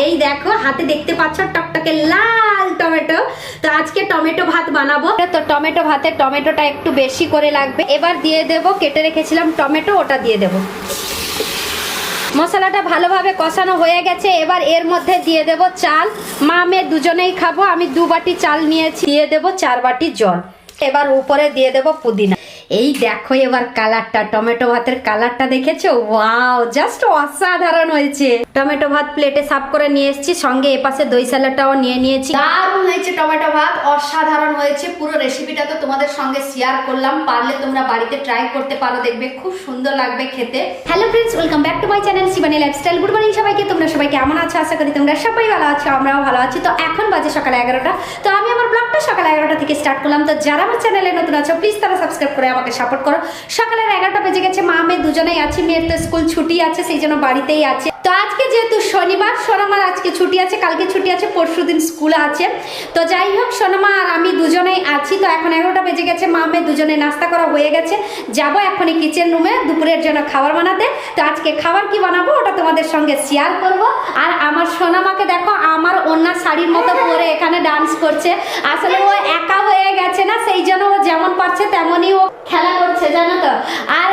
এই দেখো হাতে দেখতে পাচ্ছ টকটকে লাল টমেটো। তো আজকে টমেটো ভাত বানাবো। তো টমেটো ভাতে টমেটোটা একটু বেশি করে লাগবে। এবার দিয়ে দেব কেটে রেখেছিলাম টমেটো, ওটা দিয়ে দেব। মশলাটা ভালোভাবে কষানো হয়ে গেছে। এবার এর মধ্যে দিয়ে দেব চাল। মা মেয়ে দুজনেই খাবো। আমি 2 বাটি চাল নিয়েছি। দিয়ে দেব 4 বাটি জল। এবার উপরে দিয়ে দেব পুদিনা। এই দেখো এবার কালারটা, টমেটো ভাতের কালারটা দেখেছো? ওয়াও, জাস্ট অসাধারণ হয়েছে। টমেটো ভাত প্লেটে সার্ভ করে নিয়ে এসেছি, সঙ্গে এপাশে দই স্যালাডটাও নিয়ে নিয়েছি। দারুণ হয়েছে টমেটো ভাত, অসাধারণ হয়েছে। পুরো রেসিপিটা তো তোমাদের সঙ্গে শেয়ার করলাম, পারলে তোমরা বাড়িতে ট্রাই করতে পারো, দেখবে খুব সুন্দর লাগবে খেতে। Hello friends, welcome back to my channel Shivani lifestyle. Good morning সবাইকে। তোমরা সবাই কেমন আছো? আশা করি তোমরা সবাই ভালো আছো, আমরাও ভালো আছি। তো এখন বাজে সকাল 11টা। তো আমি আমার ব্লগটা সকাল 11টা থেকে স্টার্ট করলাম। তো যারা আমার চ্যানেলে নতুন আছো প্লিজ তারা সাবস্ক্রাইব করে আমাকে সাপোর্ট করো। সকালের 11টা বেজে গেছে। মা মেয়ে দুজনেই আছি। মেয়ের তো স্কুল ছুটি আছে, সেই জন্য বাড়িতেই আছে। তো আজকে যেহেতু শনিবার, সোনামার আজকে ছুটি আছে, কালকে ছুটি আছে, পরশুদিন স্কুল আছে। তো যাই হোক, সোনামা আর আমি দুজনেই আছি। তো এখন 11টা বেজে গেছে। মা মেয়ে দুজনে নাস্তা করা হয়ে গেছে। যাবো এখনই কিচেন রুমে দুপুরের জন্য খাবার বানাতে। তো আজকে খাবার কি বানাবো ওটা তোমাদের সঙ্গে শেয়ার করব। আর আমার সোনামাকে দেখো আমার অন্য শাড়ির মতো পরে এখানে ডান্স করছে। আসলে ও একা হয়ে গেছে না, সেই জন্য ও যেমন পারছে তেমনই ও খেলা করছে, জানো তো। আর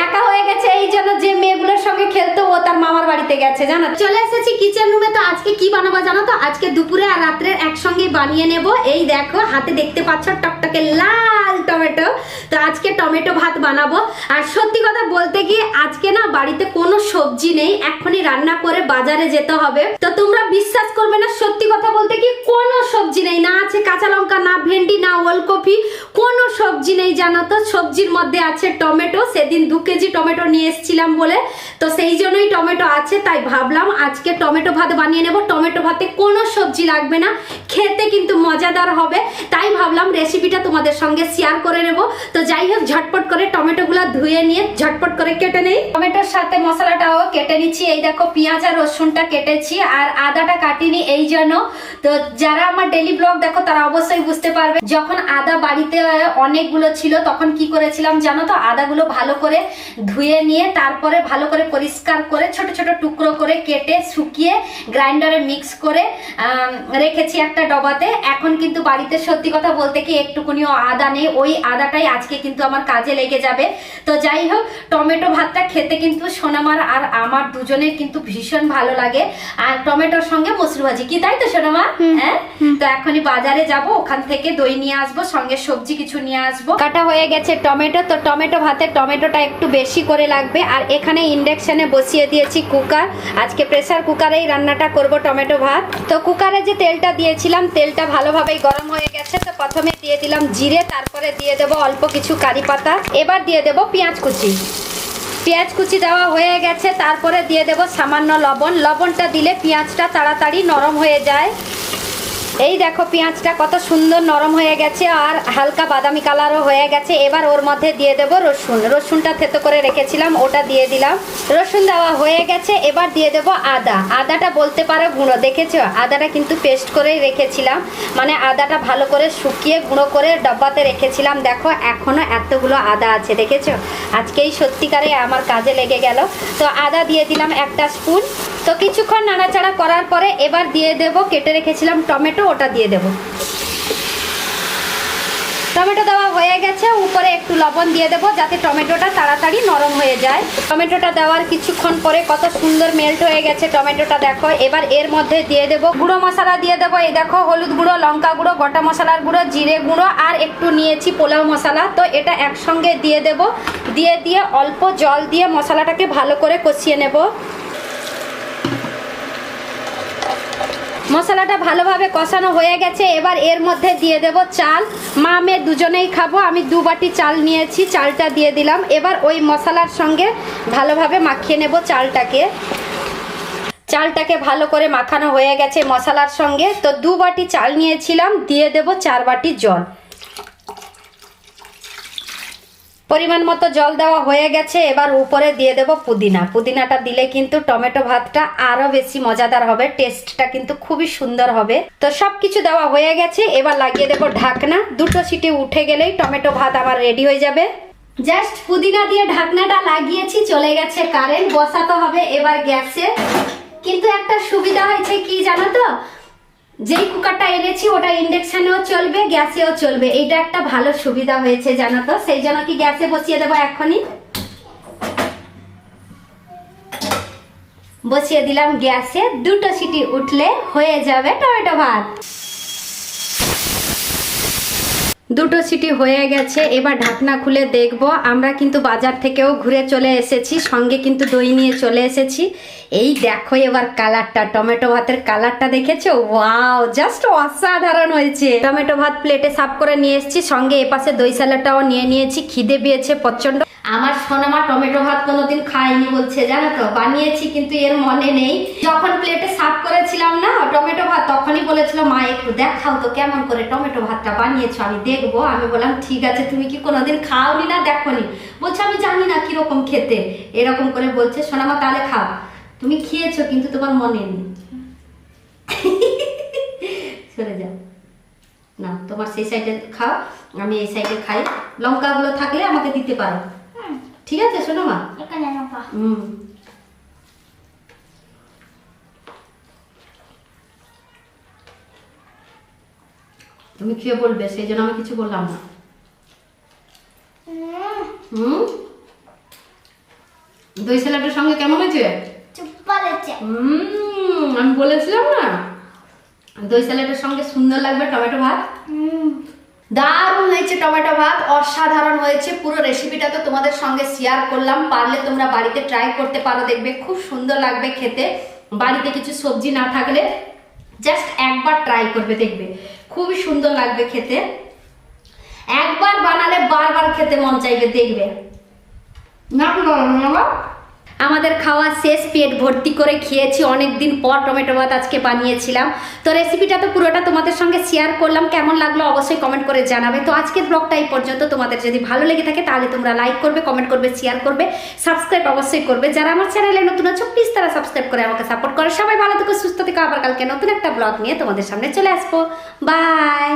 একা হয়ে গেছে এই জন্য যে মেয়েগুলোর সঙ্গে খেলতো ও তার মামার বাড়িতে গেছে, জানো। চলে এসেছি কিচেন রুমে। তো আজকে কি বানাবো জানো তো? আজকে দুপুরে আর রাত্রে একসঙ্গে বানিয়ে নেব। এই দেখো হাতে দেখতে পাচ্ছ টকটকে লাল টমেটো। তো আজকে টমেটো ভাত বানাবো। আর সত্যি কথা বলতে কি আজকে না বাড়িতে কোনো সবজি নেই, এখনই রান্না করে বাজারে যেতে হবে। তো তোমরা বিশ্বাস করবে না, সত্যি কথা বলতে কি কোনো সবজি নেই, না আছে কাঁচা লঙ্কা, না ভেন্ডি, না ওলকপি, কোনো সবজি নেই, জানো তো। সবজির মধ্যে আছে টমেটো। সেদিন 2 কেজি টমেটো নিয়ে এসেছিলাম বলে, তো সেই জন্যই টমেটো আছে। তাই ভাবলাম আজকে টমেটো ভাত বানিয়ে নেব। টমেটো ভাতে কোনো সবজি লাগবে না, খেতে কিন্তু মজাদার হবে। তাই ভাবলাম রেসিপিটা তোমাদের সঙ্গে শেয়ার করে নেব। তো যাই হোক, ঝটপট করে টমেটোগুলো ধুয়ে নিয়ে ঝটপট করে কেটে নেই। টমেটোর সাথে মশলাটাও কেটে নিচ্ছি। এই দেখো পেঁয়াজ আর রসুনটা কেটেছি, আর আদাটা কাটিনি এই জন্য। তো যারা আমার ডেইলি ব্লগ দেখো তারা অবশ্যই বুঝতে পারবে, যখন আদা বাড়িতে অনেকগুলো ছিল তখন কি করেছিলাম জানো তো? আদাগুলো ভালো করে ধুয়ে নিয়ে তারপরে ভালো করে পরিষ্কার করে ছোট ছোট টুকরো করে কেটে শুকিয়ে গ্রাইন্ডারে মিক্স করে রেখেছি একটা ডবাতে। এখন কিন্তু বাড়িতে সত্যি কথা বলতে কি একটুকুনিও আদা নেই। ওই আদাটাই আজকে কিন্তু আমার কাজে লেগে যাবে। তো যাই হোক, টমেটো ভাতটা খেতে কিন্তু সোনামার আর আমার দুজনের কিন্তু ভীষণ ভালো লাগে। আর টমেটোর সঙ্গে মসুর ভাজি, কি তাই তো সোনামা? হ্যাঁ। তো এখনই বাজারে যাব, ওখান থেকে দই নিয়ে আসবো, সঙ্গে সবজি কিছু নিয়ে আসবো। কাটা হয়ে গেছে টমেটো। তো টমেটো ভাতে টমেটোটা একটু বেশি করে লাগবে। আর এখানে ইন্ডাকশনে বসিয়ে দিয়েছি কুকার। আজকে প্রেসার কুকারেই রান্নাটা করব টমেটো ভাত। তো কুকারে যে তেলটা দিয়েছিলাম, তেলটা ভালোভাবেই গরম হয়ে গেছে। তো প্রথমে দিয়ে দিলাম জিরে, তারপরে দিয়ে দেবো অল্প কিছু কারি পাতা। এবার দিয়ে দেবো পেঁয়াজ কুচি। পেঁয়াজ কুচি দেওয়া হয়ে গেছে। তারপরে দিয়ে দেবো সামান্য লবণ। লবণটা দিলে পেঁয়াজটা তাড়াতাড়ি নরম হয়ে যায়। এই দেখো পেঁয়াজটা কত সুন্দর নরম হয়ে গেছে আর হালকা বাদামি কালারও হয়ে গেছে। এবার ওর মধ্যে দিয়ে দেবো রসুন। রসুনটা থেতো করে রেখেছিলাম, ওটা দিয়ে দিলাম। রসুন দেওয়া হয়ে গেছে। এবার দিয়ে দেবো আদা। আদাটা বলতে পারো গুঁড়ো, দেখেছো? আদাটা কিন্তু পেস্ট করেই রেখেছিলাম, মানে আদাটা ভালো করে শুকিয়ে গুঁড়ো করে ডব্বাতে রেখেছিলাম। দেখো এখনো এতগুলো আদা আছে, দেখেছো? আজকেই সত্যিকারে আমার কাজে লেগে গেল। তো আদা দিয়ে দিলাম 1 স্পুন। তো কিছুক্ষণ নাড়াচাড়া করার পরে এবার দিয়ে দেব কেটে রেখেছিলাম টমেটো, ওটা দিয়ে দেব। টমেটো দেওয়া হয়ে গেছে। উপরে একটু লবণ দিয়ে দেবো যাতে টমেটোটা তাড়াতাড়ি নরম হয়ে যায়। টমেটোটা দেওয়ার কিছুক্ষণ পরে কত সুন্দর মেল্ট হয়ে গেছে টমেটোটা, দেখো। এবার এর মধ্যে দিয়ে দেবো গুঁড়ো মশলা দিয়ে দেবো। এই দেখো হলুদ গুঁড়ো, লঙ্কা গুঁড়ো, গোটা মশলার গুঁড়ো, জিরে গুঁড়ো, আর একটু নিয়েছি পোলাও মশলা। তো এটা একসঙ্গে দিয়ে দেব। দিয়ে অল্প জল দিয়ে মশলাটাকে ভালো করে কষিয়ে নেব। মশলাটা ভালোভাবে কষানো হয়ে গেছে। এবার এর মধ্যে দিয়ে দেব চাল। মা মেয়ে দুজনেই খাবো। আমি 2 বাটি চাল নিয়েছি, চালটা দিয়ে দিলাম। এবার ওই মশলার সঙ্গে ভালোভাবে মাখিয়ে নেব চালটাকে। চালটাকে ভালো করে মাখানো হয়ে গেছে মশলার সঙ্গে। তো 2 বাটি চাল নিয়েছিলাম, দিয়ে দেব 4 বাটি জল। পরিমাণ মতো জল দেওয়া হয়ে গেছে। এবার উপরে দিয়ে দেব পুদিনা। পুদিনাটা দিলে কিন্তু টমেটো ভাতটা আরো বেশি মজাদার হবে, টেস্টটা কিন্তু খুবই সুন্দর হবে। তো সবকিছু দেওয়া হয়ে গেছে। এবার লাগিয়ে দেব ঢাকনা। 2টো সিটি উঠে গেলেই টমেটো ভাত আমার রেডি হয়ে যাবে। জাস্ট পুদিনা দিয়ে ঢাকনাটা লাগিয়েছি, চলে গেছে কারেন্ট। বসাতে হবে এবার গ্যাসে। কিন্তু একটা সুবিধা হয়েছে কি জানো তো, যেই কুকারটা এনেছি ওটা ইন্ডাকশনেও চলবে, গ্যাসেও চলবে। এটা একটা ভালো সুবিধা হয়েছে জানো তো, সেই জন্য কি গ্যাসে বসিয়ে দেবো এখনই। বসিয়ে দিলাম গ্যাসে, 2টো সিটি উঠলে হয়ে যাবে টমেটো ভাত। 2টো সিটি হয়ে গেছে, এবার ঢাকনা খুলে দেখব। আমরা কিন্তু বাজার থেকেও ঘুরে চলে এসেছি, সঙ্গে কিন্তু দই নিয়ে চলে এসেছি। এই দেখো এবার কালারটা, টমেটো ভাতের কালারটা দেখেছো? ওয়াও, জাস্ট অসাধারণ হয়েছে। টমেটো ভাত প্লেটে সার্ভ করে নিয়ে এসেছি, সঙ্গে এপাশে দই স্যালাডটাও নিয়ে নিয়েছি। খিদে পেয়েছে প্রচন্ড। আমার সোনামা টমেটো ভাত কোনোদিন খায়নি বলছে জানো তো, বানিয়েছি কিন্তু এর মনে নেই। যখন প্লেটে সার্ভ করেছিলাম না টমেটো ভাত, তখনই বলেছিল মা একটু দেখাও তো কেমন করে টমেটো ভাতটা বানিয়েছো, আমি দেখবো। আমি বললাম ঠিক আছে, তুমি কি কোনোদিন খাওনি না দেখোনি? বলছে আমি জানি না কিরকম খেতে, এরকম করে বলছে। সোনামা তাহলে খাও, তুমি খেয়েছো কিন্তু তোমার মনে নেই। সরে যাও না, তোমার সেই সাইডে খাও, আমি এই সাইডে খাই। লঙ্কাগুলো থাকলে আমাকে দিতে পারো, ঠিক আছে শোনো মা? তুমি খেয়ে বলবে, সেই জন্য আমি কিছু বললাম না। দই স্যালাডের সঙ্গে কেমন হয়েছে? আমি বলেছিলাম না দই স্যালাডের সঙ্গে সুন্দর লাগবে টমেটো ভাত। দারুণ হয়েছে টমেটো ভাত, অসাধারণ হয়েছে। পুরো রেসিপিটা তো তোমাদের সঙ্গে শেয়ার করলাম, পারলে তোমরা বাড়িতে ট্রাই করতে পারো, দেখবে খুব সুন্দর লাগবে খেতে। বাড়িতে কিছু সবজি না থাকলে জাস্ট একবার ট্রাই করবে, দেখবে খুবই সুন্দর লাগবে খেতে। একবার বানালে বারবার খেতে মন চাইবে, দেখবে না। আমাদের খাওয়া শেষ, পেট ভর্তি করে খেয়েছি। অনেকদিন পর টমেটো ভাত আজকে বানিয়েছিলাম। তো রেসিপিটা তো পুরোটা তোমাদের সঙ্গে শেয়ার করলাম, কেমন লাগলো অবশ্যই কমেন্ট করে জানাবে। তো আজকের ব্লগটা এই পর্যন্ত। তোমাদের যদি ভালো লেগে থাকে তাহলে তোমরা লাইক করবে, কমেন্ট করবে, শেয়ার করবে, সাবস্ক্রাইব অবশ্যই করবে। যারা আমার চ্যানেলে নতুন আছো প্লিজ তারা সাবস্ক্রাইব করে আমাকে সাপোর্ট করে। সবাই ভালো থেকো, সুস্থ থেকো। আবার কালকে নতুন একটা ব্লগ নিয়ে তোমাদের সামনে চলে আসবো। বাই।